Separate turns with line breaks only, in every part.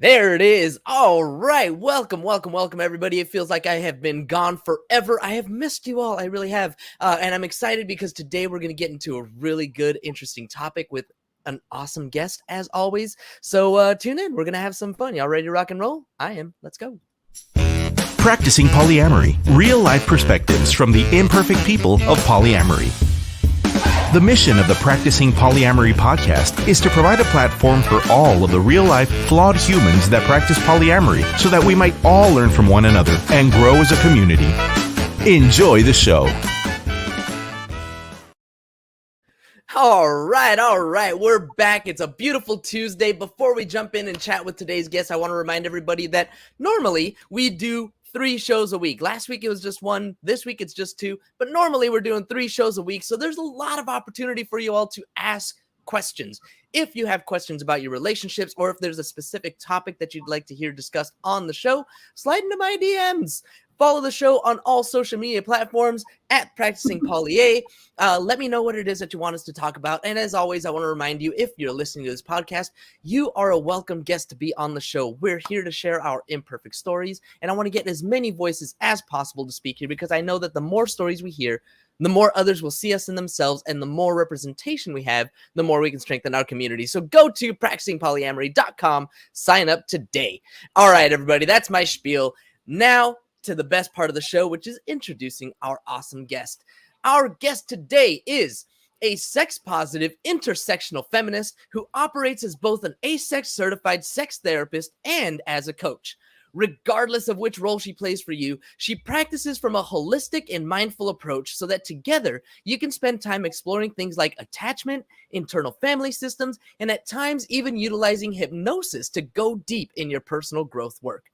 There it is. All right. Welcome, everybody. It feels like I have been gone forever. I have missed you all. I really have. And I'm excited because today we're going to get into a really good, interesting topic with an awesome guest, as always. So tune in. We're going to have some fun. Y'all ready to rock and roll? I am. Let's go.
Practicing Polyamory. Real-life perspectives from the imperfect people of polyamory. The mission of the Practicing Polyamory podcast is to provide a platform for all of the real-life, flawed humans that practice polyamory so that we might all learn from one another and grow as a community. Enjoy the show.
All right. We're back. It's a beautiful Tuesday. Before we jump in and chat with today's guest, I want to remind everybody that normally we do 3 shows a week. Last week it was just 1. This week it's just 2. But normally we're doing 3 shows a week. So there's a lot of opportunity for you all to ask questions. If you have questions about your relationships, or if there's a specific topic that you'd like to hear discussed on the show, slide into my DMs. Follow the show on all social media platforms at Practicing Polya. Let me know what it is that you want us to talk about. And as always, I want to remind you, if you're listening to this podcast, you are a welcome guest to be on the show. We're here to share our imperfect stories, and I want to get as many voices as possible to speak here because I know that the more stories we hear, the more others will see us in themselves, and the more representation we have, the more we can strengthen our community. So go to practicingpolyamory.com, sign up today. All right, everybody, that's my spiel. Now to the best part of the show, which is introducing our awesome guest. Our guest today is a sex-positive intersectional feminist who operates as both an ASEX certified sex therapist and as a coach. Regardless of which role she plays for you, she practices from a holistic and mindful approach so that together you can spend time exploring things like attachment, internal family systems, and at times even utilizing hypnosis to go deep in your personal growth work.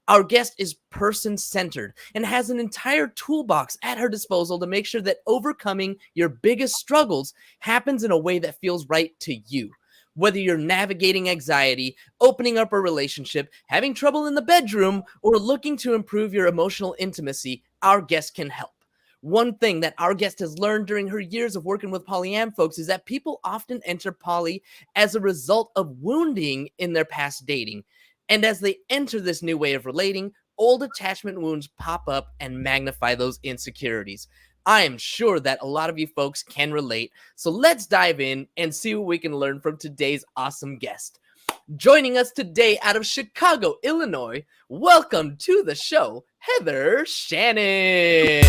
Our guest is person-centered and has an entire toolbox at her disposal to make sure that overcoming your biggest struggles happens in a way that feels right to you. Whether you're navigating anxiety, opening up a relationship, having trouble in the bedroom, or looking to improve your emotional intimacy, our guest can help. One thing that our guest has learned during her years of working with polyam folks is that people often enter poly as a result of wounding in their past dating. And as they enter this new way of relating, old attachment wounds pop up and magnify those insecurities. I am sure that a lot of you folks can relate. So let's dive in and see what we can learn from today's awesome guest. Joining us today out of Chicago, Illinois, welcome to the show, Heather Shannon.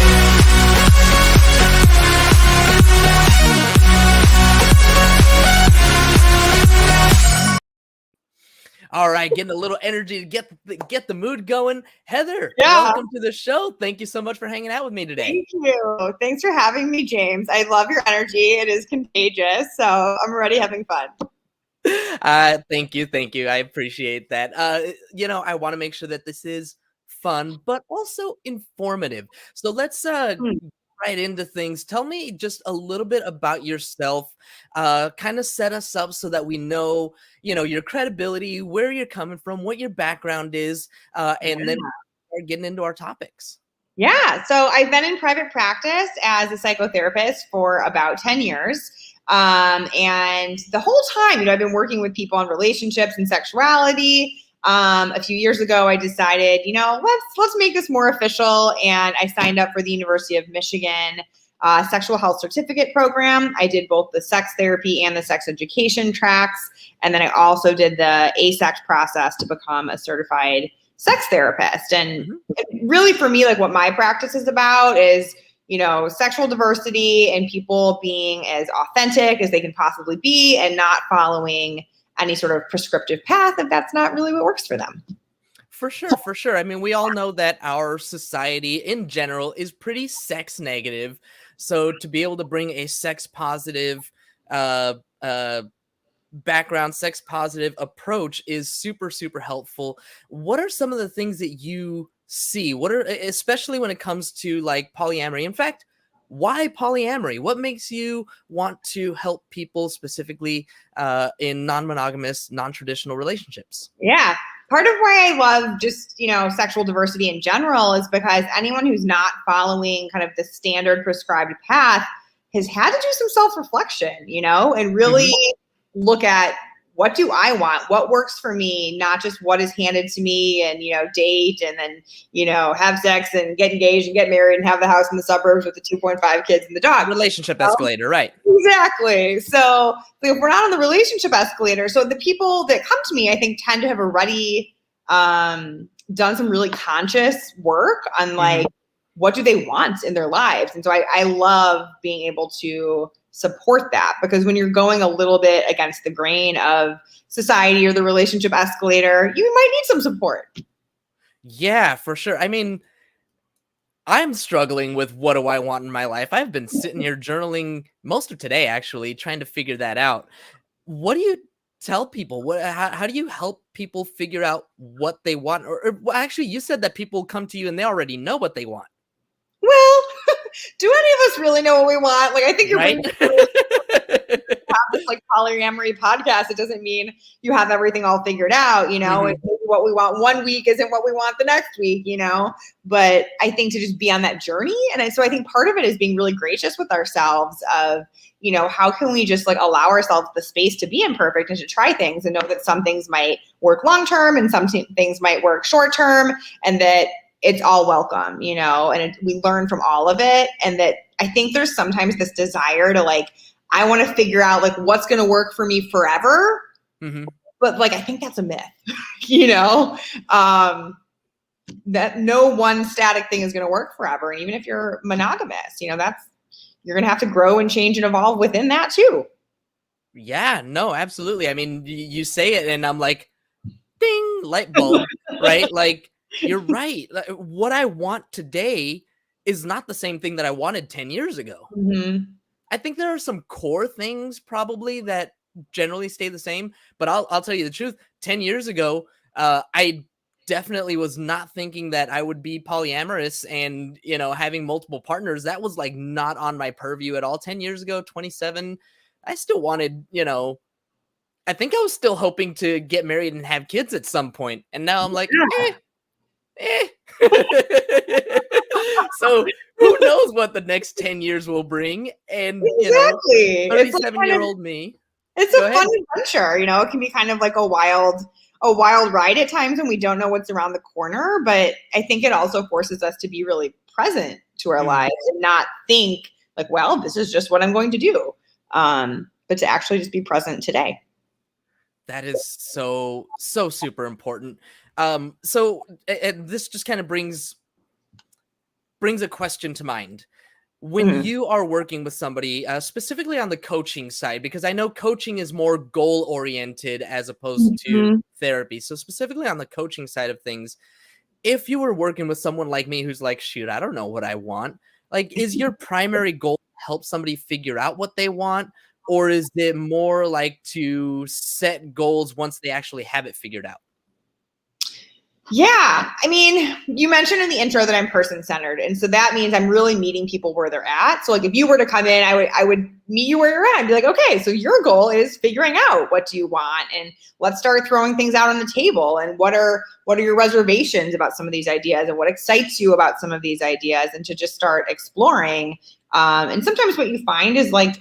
All right, getting a little energy to get the mood going. Heather, welcome to the show. Thank you so much for hanging out with me today.
Thank you. Thanks for having me, James. I love your energy. It is contagious, so I'm already having fun.
Thank you. I appreciate that. I want to make sure that this is fun, but also informative. So let's right into things. Tell me just a little bit about yourself, kind of set us up so that we know, your credibility, where you're coming from, what your background is, and then start getting into our topics.
Yeah. So I've been in private practice as a psychotherapist for about 10 years. And the whole time, I've been working with people on relationships and sexuality. A few years ago, I decided, let's make this more official. And I signed up for the University of Michigan sexual health certificate program. I did both the sex therapy and the sex education tracks. And then I also did the ASEX process to become a certified sex therapist. And really for me, like what my practice is about is, sexual diversity and people being as authentic as they can possibly be and not following any sort of prescriptive path if that's not really what works for them.
For sure. I mean, we all know that our society in general is pretty sex negative. So to be able to bring a sex positive background, sex positive approach is super, super helpful. What are some of the things that you see? Especially when it comes to like polyamory? In fact, why polyamory? What makes you want to help people specifically in non-monogamous, non-traditional relationships?
Yeah. Part of why I love just, sexual diversity in general is because anyone who's not following kind of the standard prescribed path has had to do some self-reflection, and really look at what do I want? What works for me? Not just what is handed to me and, date and then, have sex and get engaged and get married and have the house in the suburbs with the 2.5 kids and the dog.
Relationship escalator, right?
Exactly. So if we're not on the relationship escalator, so the people that come to me, I think, tend to have already done some really conscious work on like, what do they want in their lives? And so I love being able to support that, because when you're going a little bit against the grain of society or the relationship escalator, you might need some support.
Yeah, for sure. I mean, I'm struggling with what do I want in my life. I've been sitting here journaling most of today, actually, trying to figure that out. What do you tell people? How do you help people figure out what they want? Well, actually, you said that people come to you and they already know what they want.
Well, do any of us really know what we want? Like, I think you're
right.
Have this like polyamory podcast. It doesn't mean you have everything all figured out, and maybe what we want one week isn't what we want the next week, but I think to just be on that journey. And so I think part of it is being really gracious with ourselves of, how can we just like allow ourselves the space to be imperfect and to try things and know that some things might work long-term and some things might work short-term, and that it's all welcome, and we learn from all of it. And that I think there's sometimes this desire to like, I want to figure out like what's going to work for me forever. But like, I think that's a myth, that no one static thing is going to work forever. And even if you're monogamous, you're going to have to grow and change and evolve within that too.
Yeah, no, absolutely. I mean, you say it and I'm like, ding, light bulb, right? Like, you're right. What I want today is not the same thing that I wanted 10 years ago. I think there are some core things probably that generally stay the same, but I'll tell you the truth. 10 years ago, I definitely was not thinking that I would be polyamorous and, having multiple partners. That was like not on my purview at all. 10 years ago, 27, I still wanted, I think I was still hoping to get married and have kids at some point. And now I'm like, So who knows what the next 10 years will bring? And,
exactly.
37-year-old me.
It's a fun adventure, it can be kind of like a wild ride at times when we don't know what's around the corner. But I think it also forces us to be really present to our lives and not think like, well, this is just what I'm going to do. But to actually just be present today.
That is so super important. So this just kind of brings a question to mind. When you are working with somebody, specifically on the coaching side, because I know coaching is more goal-oriented as opposed to therapy. So specifically on the coaching side of things, if you were working with someone like me who's like, shoot, I don't know what I want. Like, is your primary goal to help somebody figure out what they want? Or is it more like to set goals once they actually have it figured out?
Yeah. I mean, you mentioned in the intro that I'm person-centered. And so that means I'm really meeting people where they're at. So like if you were to come in, I would meet you where you're at and be like, okay, so your goal is figuring out what do you want, and let's start throwing things out on the table. And what are your reservations about some of these ideas, and what excites you about some of these ideas, and to just start exploring. And sometimes what you find is like,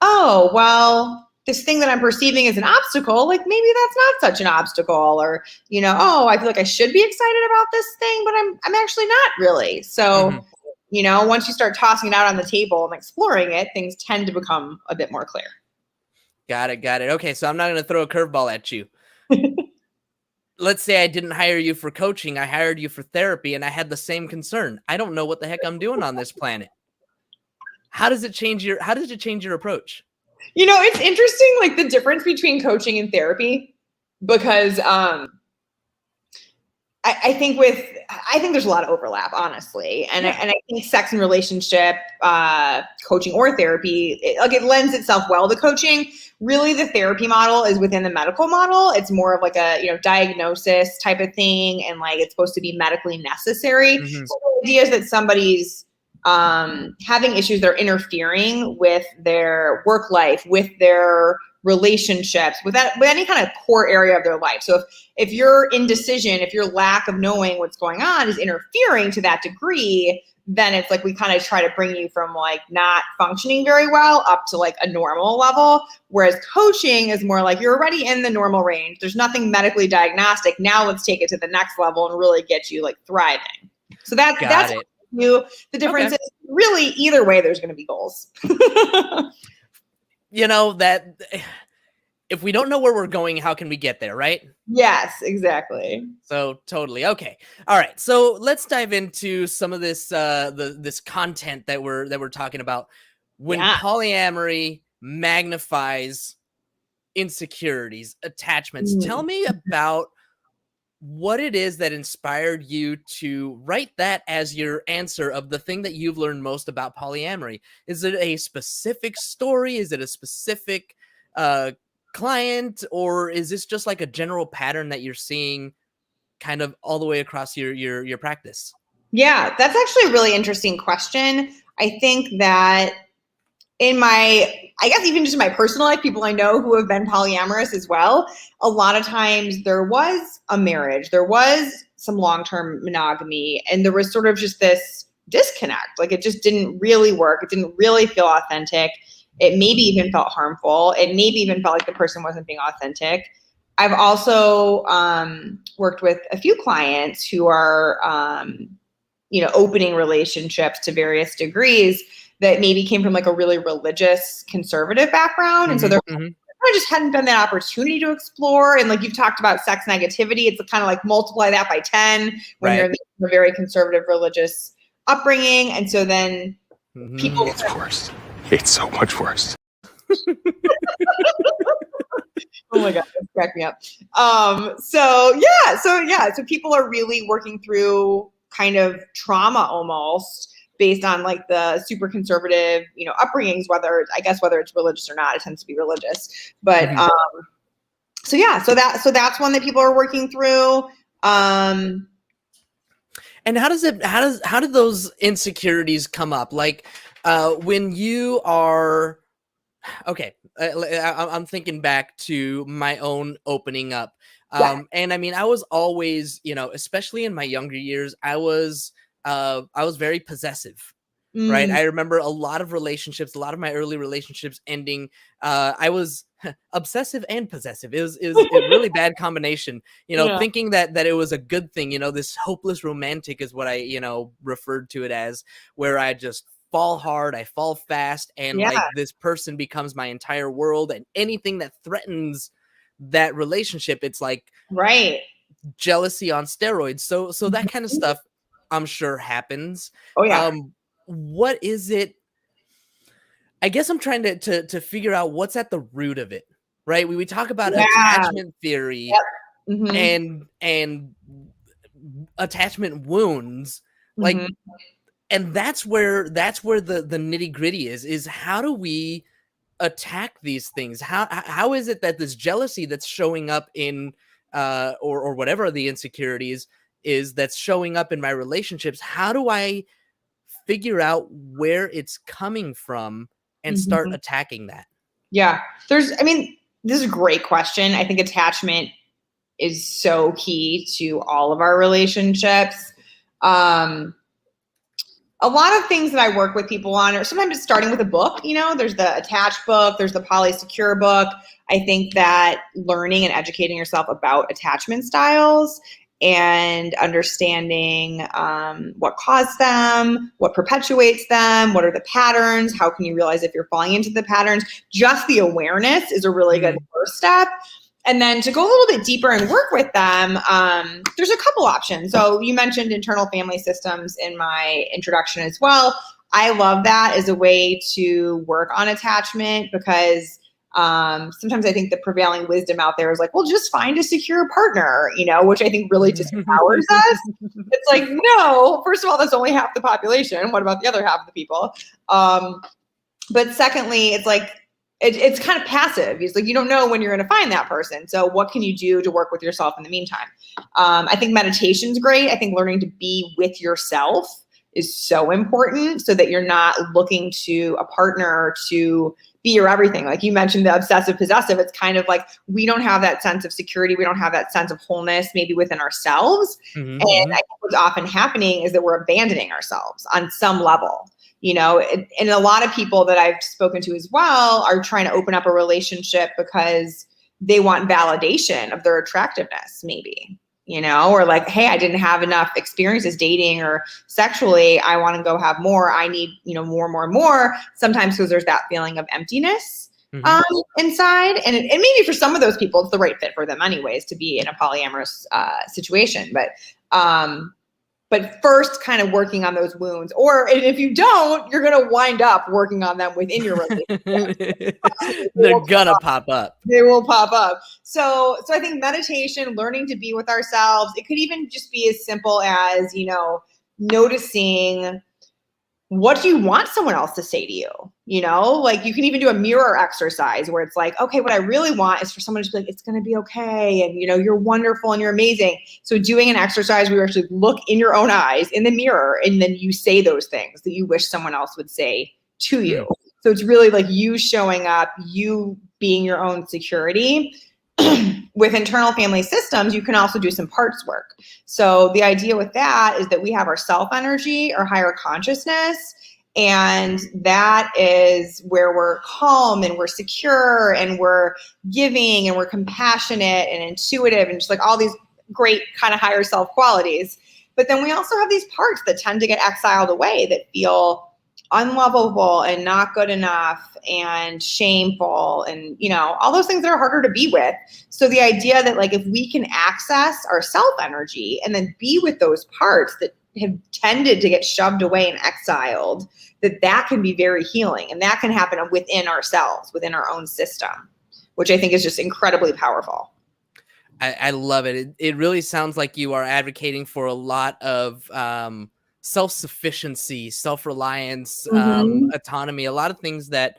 oh, well, this thing that I'm perceiving as an obstacle, like maybe that's not such an obstacle, or, oh, I feel like I should be excited about this thing, but I'm actually not really. So, once you start tossing it out on the table and exploring it, things tend to become a bit more clear.
Got it. Okay. So I'm not going to throw a curveball at you. Let's say I didn't hire you for coaching. I hired you for therapy, and I had the same concern. I don't know what the heck I'm doing on this planet. How does it change your approach?
It's interesting, like the difference between coaching and therapy, because I think there's a lot of overlap, honestly. And I think sex and relationship, coaching or therapy, it lends itself well to coaching. Really, the therapy model is within the medical model. It's more of like a, diagnosis type of thing. And like, it's supposed to be medically necessary. So the idea is that somebody's having issues that are interfering with their work life, with their relationships, with any kind of core area of their life. So if your indecision, if your lack of knowing what's going on is interfering to that degree, then it's like we kind of try to bring you from like not functioning very well up to like a normal level. Whereas coaching is more like you're already in the normal range. There's nothing medically diagnostic. Now let's take it to the next level and really get you like thriving. So that's
it.
The difference is really either way, there's going to be goals.
You know, that if we don't know where we're going, how can we get there, right?
Yes, exactly.
So totally. Okay. All right. So let's dive into some of this this content that we're talking about. When polyamory magnifies insecurities, attachments. Tell me about what it is that inspired you to write that as your answer of the thing that you've learned most about polyamory. Is it a specific story? Is it a specific client, or is this just like a general pattern that you're seeing kind of all the way across your practice?
Yeah, that's actually a really interesting question. I think that in I guess even just in my personal life, people I know who have been polyamorous as well, a lot of times there was a marriage, there was some long-term monogamy, and there was sort of just this disconnect. Like it just didn't really work. It didn't really feel authentic. It maybe even felt harmful. It maybe even felt like the person wasn't being authentic. I've also worked with a few clients who are, opening relationships to various degrees that maybe came from like a really religious conservative background. And so there just hadn't been that opportunity to explore. And like you've talked about sex negativity, it's kind of like multiply that by 10 when you're in a very conservative religious upbringing. And so then people—
It's worse. It's so much worse.
Oh my God, that's cracked me up. So people are really working through kind of trauma almost based on like the super conservative, upbringings, whether it's religious or not. It tends to be religious. But so that's one that people are working through.
And how do those insecurities come up? Like when you are I'm thinking back to my own opening up. And I mean, I was always, especially in my younger years, I was very possessive, right? I remember a lot of my early relationships ending. I was obsessive and possessive. It was a really bad combination, thinking that it was a good thing, this hopeless romantic is what I, referred to it as, where I just fall hard, I fall fast, and like this person becomes my entire world, and anything that threatens that relationship, it's like jealousy on steroids. So that kind of stuff I'm sure happens. What is it? I guess I'm trying to figure out what's at the root of it, right? We talk about attachment theory and attachment wounds, like, and that's where the nitty gritty is how do we attack these things? How is it that this jealousy that's showing up in or whatever the insecurities is that's showing up in my relationships, how do I figure out where it's coming from and start attacking that?
Yeah. This is a great question. I think attachment is so key to all of our relationships. A lot of things that I work with people on, or sometimes it's starting with a book, there's the attached book, there's the polysecure book. I think that learning and educating yourself about attachment styles and understanding what caused them, what perpetuates them, what are the patterns, how can you realize if you're falling into the patterns, just the awareness is a really good first step. And then to go a little bit deeper and work with them, there's a couple options. So you mentioned internal family systems in my introduction as well. I love that as a way to work on attachment because sometimes I think the prevailing wisdom out there is like, well, just find a secure partner, which I think really disempowers us. It's like, no, first of all, that's only half the population. What about the other half of the people? But secondly, it's like, it's kind of passive. It's like you don't know when you're going to find that person. So what can you do to work with yourself in the meantime? I think meditation's great. I think learning to be with yourself is so important so that you're not looking to a partner to be your everything. Like you mentioned, the obsessive possessive, it's kind of like we don't have that sense of security. We don't have that sense of wholeness maybe within ourselves.
Mm-hmm.
And I think what's often happening is that we're abandoning ourselves on some level, you know, and a lot of people that I've spoken to as well are trying to open up a relationship because they want validation of their attractiveness, maybe, you know, or like, hey, I didn't have enough experiences dating or sexually. I want to go have more. I need, you know, more. Sometimes because there's that feeling of emptiness inside. And maybe for some of those people, it's the right fit for them anyways, to be in a polyamorous situation. But first kind of working on those wounds, or if you don't, you're going to wind up working on them within your relationship.
They're gonna pop up.
They will pop up. So I think meditation, learning to be with ourselves, it could even just be as simple as, you know, noticing what do you want someone else to say to you? You know, like you can even do a mirror exercise where it's like, okay, what I really want is for someone to be like, it's going to be okay. And, you know, you're wonderful and you're amazing. So doing an exercise where you actually look in your own eyes in the mirror and then you say those things that you wish someone else would say to you. So it's really like you showing up, you being your own security. With internal family systems, you can also do some parts work. So the idea with that is that we have our self energy, our higher consciousness, and that is where we're calm and we're secure and we're giving and we're compassionate and intuitive and just like all these great kind of higher self qualities. But then we also have these parts that tend to get exiled away that feel unlovable and not good enough and shameful and, you know, all those things that are harder to be with. So the idea that like if we can access our self energy and then be with those parts that have tended to get shoved away and exiled, that can be very healing, and that can happen within ourselves, within our own system, which I think is just incredibly powerful.
I love it. It really sounds like you are advocating for a lot of self-sufficiency, self-reliance, autonomy, a lot of things that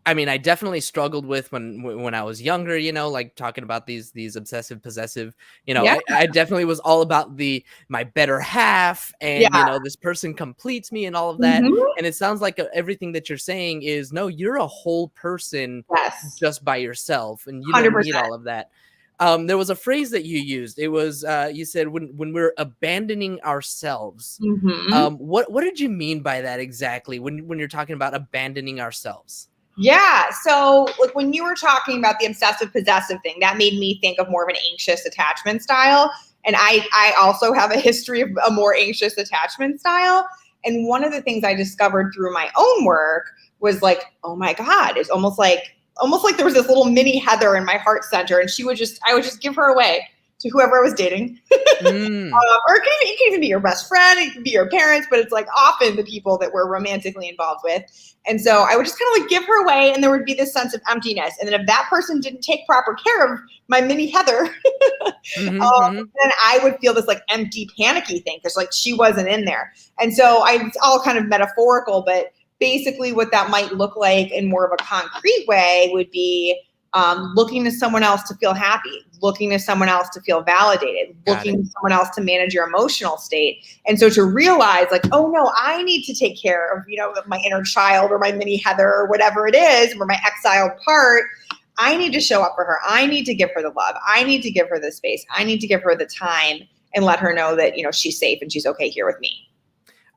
I mean, I definitely struggled with when I was younger, you know, like talking about these obsessive possessive, you know, I definitely was all about my better half and, you know, this person completes me and all of that. And it sounds like everything that you're saying is, no, you're a whole person just by yourself and you don't 100%. Need all of that. There was a phrase that you used. It was, you said when we're abandoning ourselves. What did you mean by that exactly when you're talking about abandoning ourselves?
Yeah. So like when you were talking about the obsessive possessive thing, that made me think of more of an anxious attachment style. And I also have a history of a more anxious attachment style. And one of the things I discovered through my own work was like, oh my God, it's almost like there was this little mini Heather in my heart center, and I would just give her away to whoever I was dating. Or it can even be your best friend, it can be your parents, but it's like often the people that we're romantically involved with. And so I would just kind of like give her away, and there would be this sense of emptiness. And then if that person didn't take proper care of my mini Heather, then I would feel this like empty, panicky thing because like she wasn't in there. And so it's all kind of metaphorical, but basically what that might look like in more of a concrete way would be looking to someone else to feel happy, looking to someone else to feel validated, looking to someone else to manage your emotional state. And so to realize like, oh no, I need to take care of, you know, my inner child or my mini Heather or whatever it is, or my exiled part. I need to show up for her. I need to give her the love. I need to give her the space. I need to give her the time and let her know that, you know, she's safe and she's okay here with me.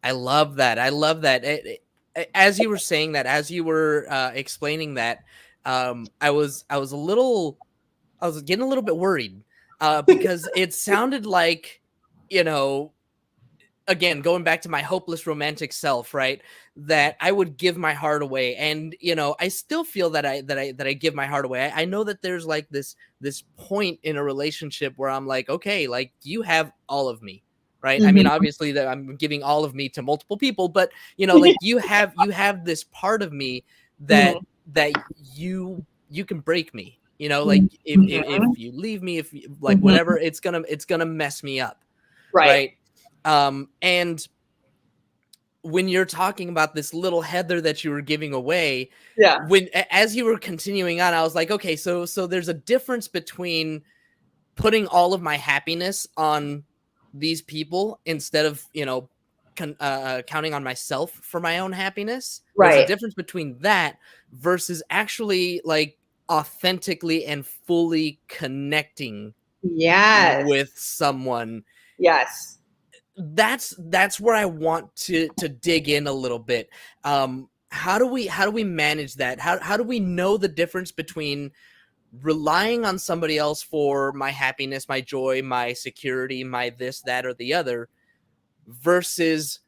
I love that. As you were saying that, as you were explaining that, I was getting a little bit worried because it sounded like, you know, again, going back to my hopeless romantic self, right? That I would give my heart away. And, you know, I still feel that I give my heart away. I know that there's like this point in a relationship where I'm like, okay, like you have all of me. Right. I mean, obviously that I'm giving all of me to multiple people, but you know, like you have this part of me that you can break me, you know, like if you leave me, if you, like whatever, it's gonna mess me up. Right. And when you're talking about this little Heather that you were giving away, as you were continuing on, I was like, okay, so there's a difference between putting all of my happiness on these people instead of, you know, counting on myself for my own happiness.
Right.
There's a difference between that versus actually like authentically and fully connecting
Yes.
with someone.
Yes.
That's where I want to dig in a little bit. How do we manage that? How do we know the difference between relying on somebody else for my happiness, my joy, my security, my this, that, or the other, versus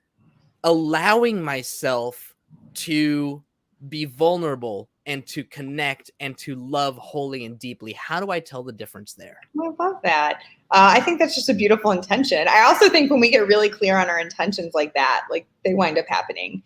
allowing myself to be vulnerable and to connect and to love wholly and deeply? How do I tell the difference there?
I love that. I think that's just a beautiful intention. I also think when we get really clear on our intentions like that, like they wind up happening.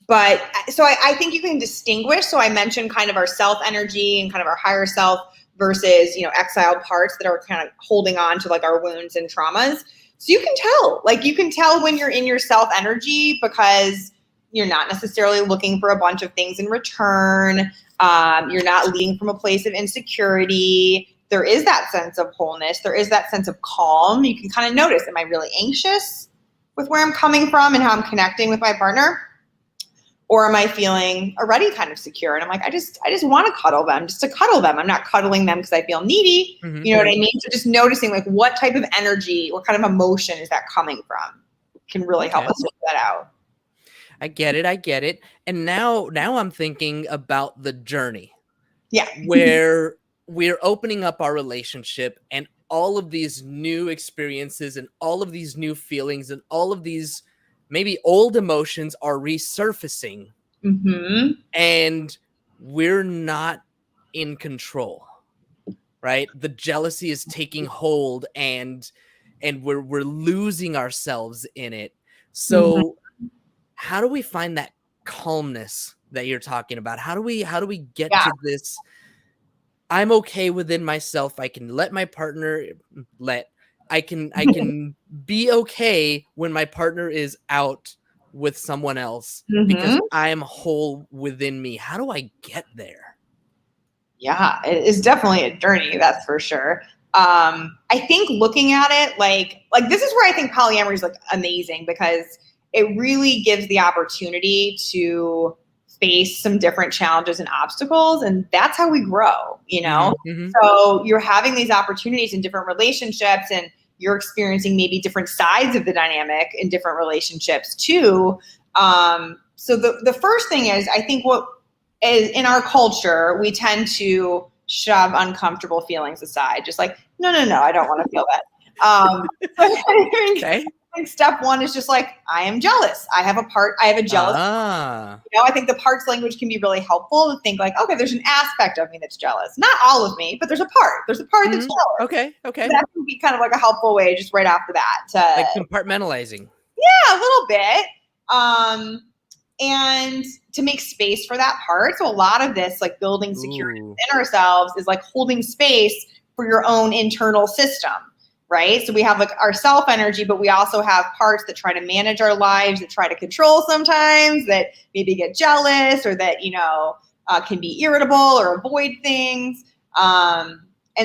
But so I think you can distinguish. So I mentioned kind of our self energy and kind of our higher self versus, exiled parts that are kind of holding on to like our wounds and traumas. So you can tell when you're in your self energy because you're not necessarily looking for a bunch of things in return. You're not leading from a place of insecurity. There is that sense of wholeness. There is that sense of calm. You can kind of notice, am I really anxious with where I'm coming from and how I'm connecting with my partner? Or am I feeling already kind of secure? And I'm like, I just want to cuddle them just to cuddle them. I'm not cuddling them because I feel needy.
Mm-hmm.
You know what I mean? So just noticing like what type of energy, what kind of emotion is that coming from can really help us figure that out.
I get it. And now I'm thinking about the journey.
Yeah.
Where we're opening up our relationship and all of these new experiences and all of these new feelings and all of these maybe old emotions are resurfacing.
Mm-hmm.
And we're not in control, right? The jealousy is taking hold and we're losing ourselves in it. So how do we find that calmness that you're talking about? How do we get to this? I'm okay within myself. I can let my partner I can be okay when my partner is out with someone else because I'm whole within me. How do I get there?
Yeah, it is definitely a journey, that's for sure. I think looking at it like this is where I think polyamory is like amazing because it really gives the opportunity to face some different challenges and obstacles, and that's how we grow,
Mm-hmm.
So you're having these opportunities in different relationships and you're experiencing maybe different sides of the dynamic in different relationships too. So the first thing is, I think what is in our culture, we tend to shove uncomfortable feelings aside. Just like, no, I don't want to feel that.
Okay.
I think step one is just like, I am jealous. I have a jealous. I think the parts language can be really helpful to think like, okay, there's an aspect of me that's jealous. Not all of me, but there's a part. There's a part that's jealous.
Okay.
So that can be kind of like a helpful way just right after that.
Like compartmentalizing.
Yeah, a little bit. And to make space for that part. So a lot of this, like building security within ourselves, is like holding space for your own internal system. Right. So we have like our self energy, but we also have parts that try to manage our lives, that try to control sometimes, that maybe get jealous or that, can be irritable or avoid things. And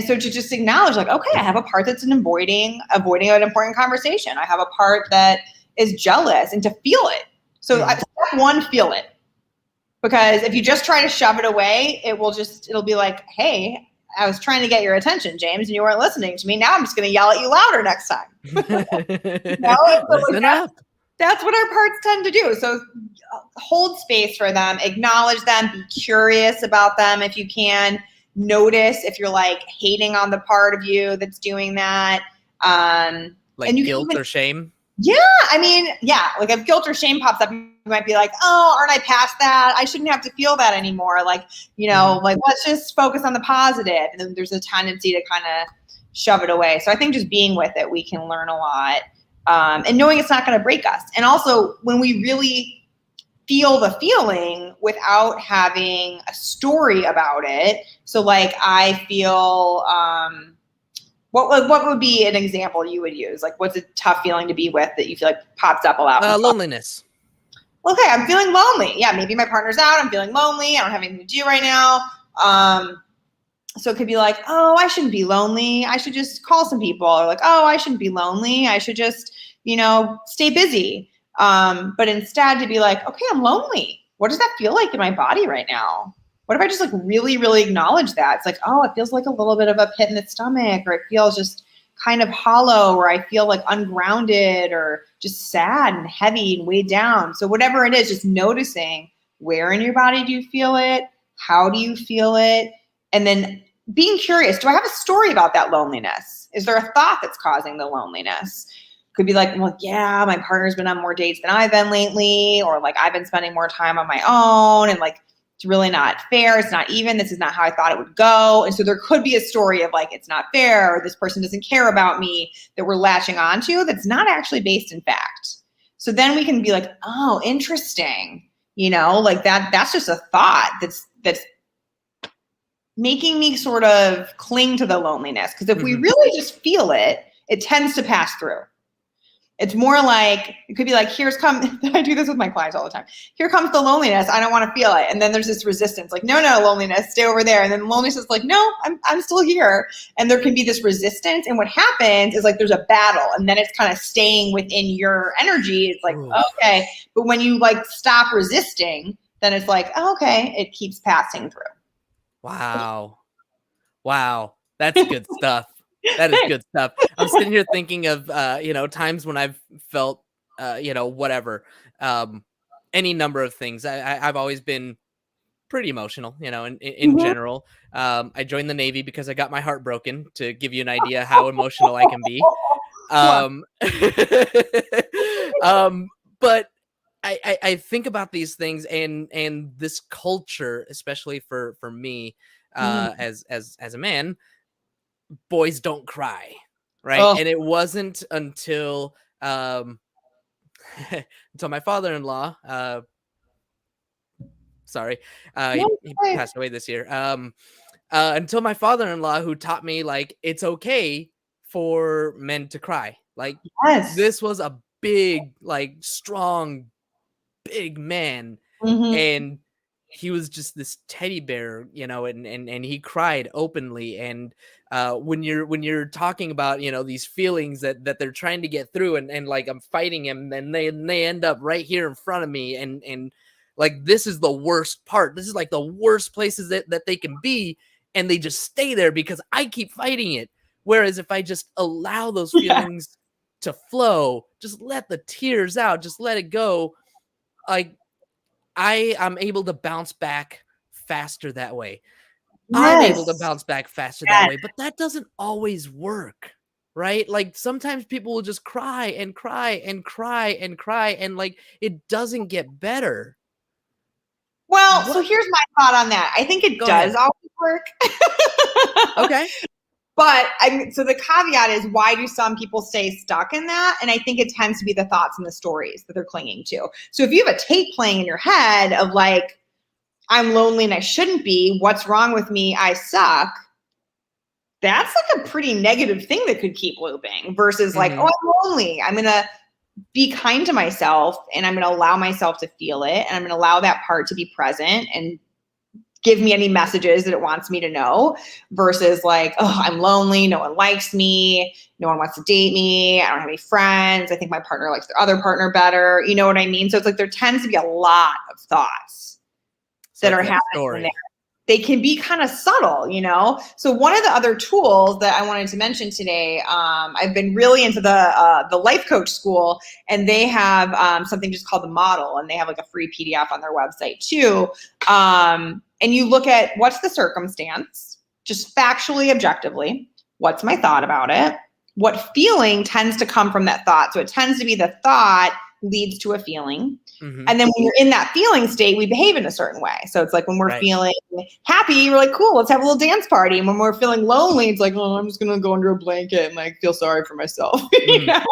so to just acknowledge like, okay, I have a part that's avoiding an important conversation. I have a part that is jealous, and to feel it. So step one, feel it. Because if you just try to shove it away, it'll be like, hey, I was trying to get your attention, James, and you weren't listening to me. Now I'm just going to yell at you louder next time.
Listen up.
That's what our parts tend to do. So hold space for them, acknowledge them, be curious about them if you can. Notice if you're like hating on the part of you that's doing that.
Like
and
guilt or shame?
Yeah. I mean, yeah. Like if guilt or shame pops up, you might be like, oh, aren't I past that? I shouldn't have to feel that anymore. Like, like let's just focus on the positive. And then there's a tendency to kind of shove it away. So I think just being with it, we can learn a lot. And knowing it's not going to break us. And also when we really feel the feeling without having a story about it. So like I feel, what would be an example you would use? Like, what's a tough feeling to be with that you feel like pops up a lot?
Loneliness.
Okay, I'm feeling lonely. Yeah, maybe my partner's out. I'm feeling lonely. I don't have anything to do right now. So it could be like, oh, I shouldn't be lonely. I should just call some people. Or like, oh, I shouldn't be lonely. I should just, stay busy. But instead to be like, okay, I'm lonely. What does that feel like in my body right now? What if I just like really, really acknowledge that? It's like, oh, it feels like a little bit of a pit in the stomach, or it feels just kind of hollow, or I feel like ungrounded, or just sad and heavy and weighed down. So whatever it is, just noticing where in your body do you feel it? How do you feel it? And then being curious, do I have a story about that loneliness? Is there a thought that's causing the loneliness? Could be like, well, yeah, my partner's been on more dates than I've been lately, or like I've been spending more time on my own, and like it's really not fair. It's not even. This is not how I thought it would go. And so there could be a story of like, it's not fair, or this person doesn't care about me, that we're latching onto that's not actually based in fact. So then we can be like, oh, interesting. Like that's just a thought that's making me sort of cling to the loneliness. Because if we really just feel it, it tends to pass through. It's more like, it could be like, I do this with my clients all the time. Here comes the loneliness. I don't want to feel it. And then there's this resistance, like, no, loneliness, stay over there. And then loneliness is like, no, I'm still here. And there can be this resistance. And what happens is like, there's a battle, and then it's kind of staying within your energy. It's like, okay. But when you like stop resisting, then it's like, oh, okay, it keeps passing through.
Wow. That's good stuff. That is good stuff. I'm sitting here thinking of, times when I've felt, whatever, any number of things. I've always been pretty emotional, in general. I joined the Navy because I got my heart broken, to give you an idea how emotional I can be. But I think about these things and this culture, especially for me, as a man. Boys don't cry, right?
Oh.
And it wasn't until until my father-in-law, he passed away this year. Until my father-in-law, who taught me like it's okay for men to cry. Like, this was a big, like strong, big man, and he was just this teddy bear, and he cried openly. And when you're talking about, these feelings that they're trying to get through, and like I'm fighting him, and they end up right here in front of me, and like this is the worst part. This is like the worst places that they can be, and they just stay there because I keep fighting it. Whereas if I just allow those feelings to flow, just let the tears out, just let it go, like I'm able to bounce back faster that way. I'm able to bounce back faster that way, but that doesn't always work, right? Like sometimes people will just cry and cry and cry and cry, and like it doesn't get better.
Well, so here's my thought on that. I think it does always work.
Okay.
But so the caveat is, why do some people stay stuck in that? And I think it tends to be the thoughts and the stories that they're clinging to. So if you have a tape playing in your head of like, I'm lonely and I shouldn't be, what's wrong with me? I suck. That's like a pretty negative thing that could keep looping versus like, oh, I'm lonely. I'm going to be kind to myself, and I'm going to allow myself to feel it. And I'm going to allow that part to be present and give me any messages that it wants me to know, versus like, oh, I'm lonely. No one likes me. No one wants to date me. I don't have any friends. I think my partner likes their other partner better. You know what I mean? So it's like, there tends to be a lot of thoughts that are happening in there. They can be kind of subtle, So one of the other tools that I wanted to mention today, I've been really into the life coach school, and they have something just called the model, and they have like a free PDF on their website too. And you look at what's the circumstance, just factually, objectively. What's my thought about it? What feeling tends to come from that thought? So it tends to be the thought leads to a feeling. And then when you're in that feeling state, we behave in a certain way. So it's like when we're feeling happy, we're like, cool, let's have a little dance party. And when we're feeling lonely, it's like, oh, I'm just going to go under a blanket and like feel sorry for myself. You know?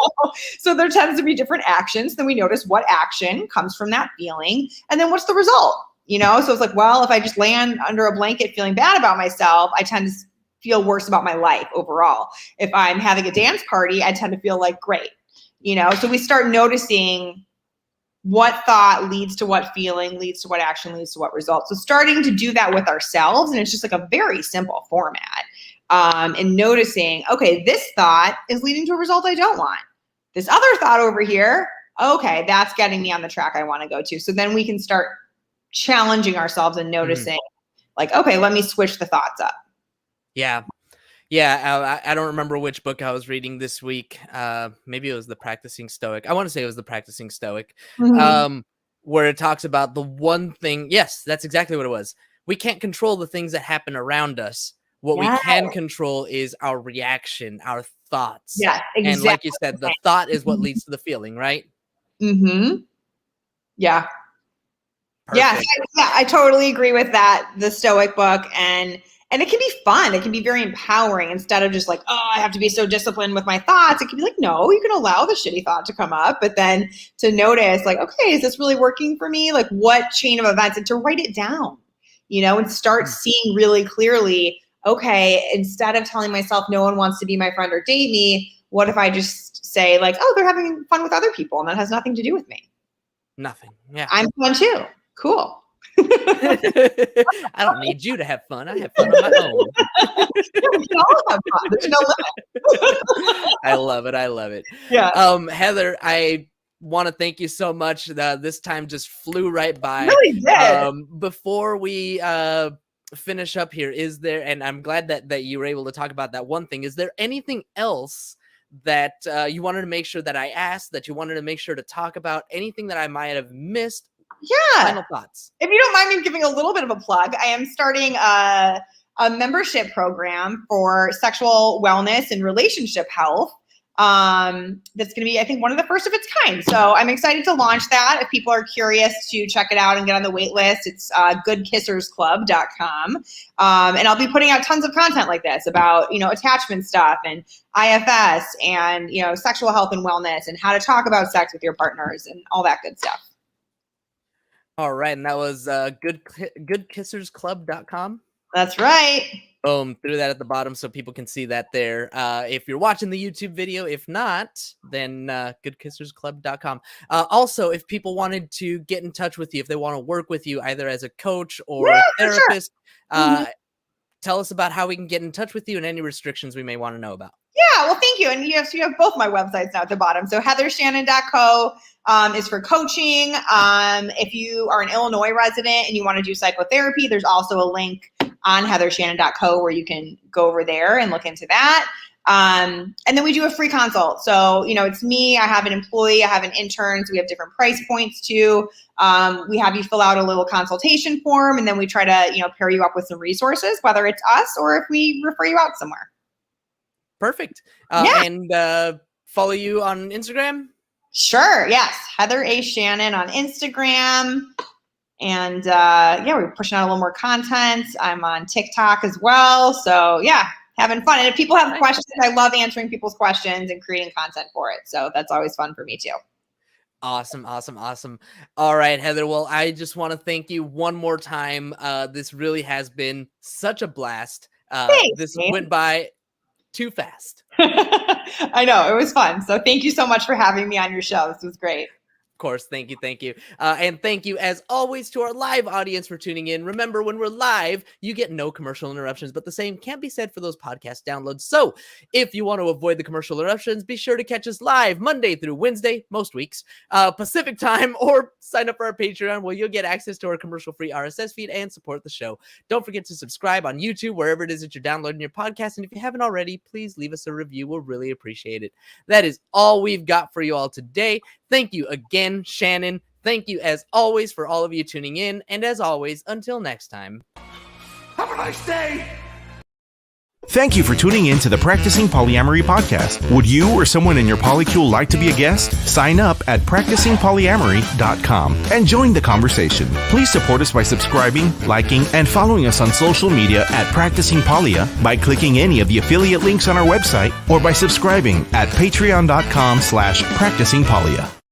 So there tends to be different actions. Then we notice what action comes from that feeling. And then what's the result? So it's like, well, if I just land under a blanket feeling bad about myself, I tend to feel worse about my life overall. If I'm having a dance party, I tend to feel like great. So we start noticing what thought leads to what feeling, leads to what action, leads to what result. So starting to do that with ourselves, and it's just like a very simple format, and noticing, okay, this thought is leading to a result I don't want. This other thought over here, okay, that's getting me on the track I want to go to. So then we can start challenging ourselves and noticing, like, okay, let me switch the thoughts up.
Yeah. Yeah, I don't remember which book I was reading this week. Maybe it was The Practicing Stoic. I want to say it was The Practicing Stoic, where it talks about the one thing. Yes, that's exactly what it was. We can't control the things that happen around us. What we can control is our reaction, our thoughts.
Yeah, exactly.
And like you said, the thought is what leads to the feeling, right?
Yeah.
Perfect.
Yeah, I totally agree with that. The Stoic book, and it can be fun. It can be very empowering instead of just like, oh, I have to be so disciplined with my thoughts. It can be like, no, you can allow the shitty thought to come up, but then to notice like, okay, is this really working for me? Like what chain of events, and to write it down, and start seeing really clearly, okay, instead of telling myself no one wants to be my friend or date me, what if I just say like, oh, they're having fun with other people and that has nothing to do with me.
Nothing. Yeah.
I'm fun too. Cool.
I don't need you to have fun. I have fun on my own.
We all have fun. There's no limit.
I love it. I love it.
Yeah.
Heather, I want to thank you so much. This time just flew right by.
It really did.
Before we finish up here, is there, and I'm glad that you were able to talk about that one thing, is there anything else that you wanted to make sure that I asked, that you wanted to make sure to talk about, anything that I might have missed?
Yeah.
Final thoughts.
If you don't mind me giving a little bit of a plug, I am starting a membership program for sexual wellness and relationship health. That's going to be, I think, one of the first of its kind. So I'm excited to launch that. If people are curious to check it out and get on the wait list, it's goodkissersclub.com. And I'll be putting out tons of content like this about, attachment stuff and IFS and, sexual health and wellness and how to talk about sex with your partners and all that good stuff.
All right. And that was goodkissersclub.com.
That's right.
Boom, threw that at the bottom so people can see that there. If you're watching the YouTube video, if not, then goodkissersclub.com. Also, if people wanted to get in touch with you, if they want to work with you either as a coach or a therapist, tell us about how we can get in touch with you and any restrictions we may want to know about.
Yeah, well, thank you. And you have both my websites now at the bottom. So heathershannon.co is for coaching. If you are an Illinois resident and you want to do psychotherapy, there's also a link on heathershannon.co where you can go over there and look into that. And then we do a free consult. So, it's me, I have an employee, I have an intern. So we have different price points too. We have you fill out a little consultation form, and then we try to, pair you up with some resources, whether it's us or if we refer you out somewhere.
Perfect. And follow you on Instagram?
Sure. Yes. Heather A. Shannon on Instagram. And we're pushing out a little more content. I'm on TikTok as well. So having fun. And if people have questions, I love answering people's questions and creating content for it. So that's always fun for me too.
Awesome. All right, Heather. Well, I just want to thank you one more time. This really has been such a blast. This went by too fast.
I know, it was fun. So thank you so much for having me on your show. This was great.
Of course. Thank you. And thank you, as always, to our live audience for tuning in. Remember, when we're live, you get no commercial interruptions, but the same can't be said for those podcast downloads. So if you want to avoid the commercial interruptions, be sure to catch us live Monday through Wednesday, most weeks, Pacific time, or sign up for our Patreon where you'll get access to our commercial-free RSS feed and support the show. Don't forget to subscribe on YouTube, wherever it is that you're downloading your podcast. And if you haven't already, please leave us a review. We'll really appreciate it. That is all we've got for you all today. Thank you again, Shannon. Thank you, as always, for all of you tuning in. And as always, until next time.
Have a nice day!
Thank you for tuning in to the Practicing Polyamory podcast. Would you or someone in your polycule like to be a guest? Sign up at practicingpolyamory.com and join the conversation. Please support us by subscribing, liking, and following us on social media at Practicing Polya by clicking any of the affiliate links on our website or by subscribing at patreon.com/practicingpolya.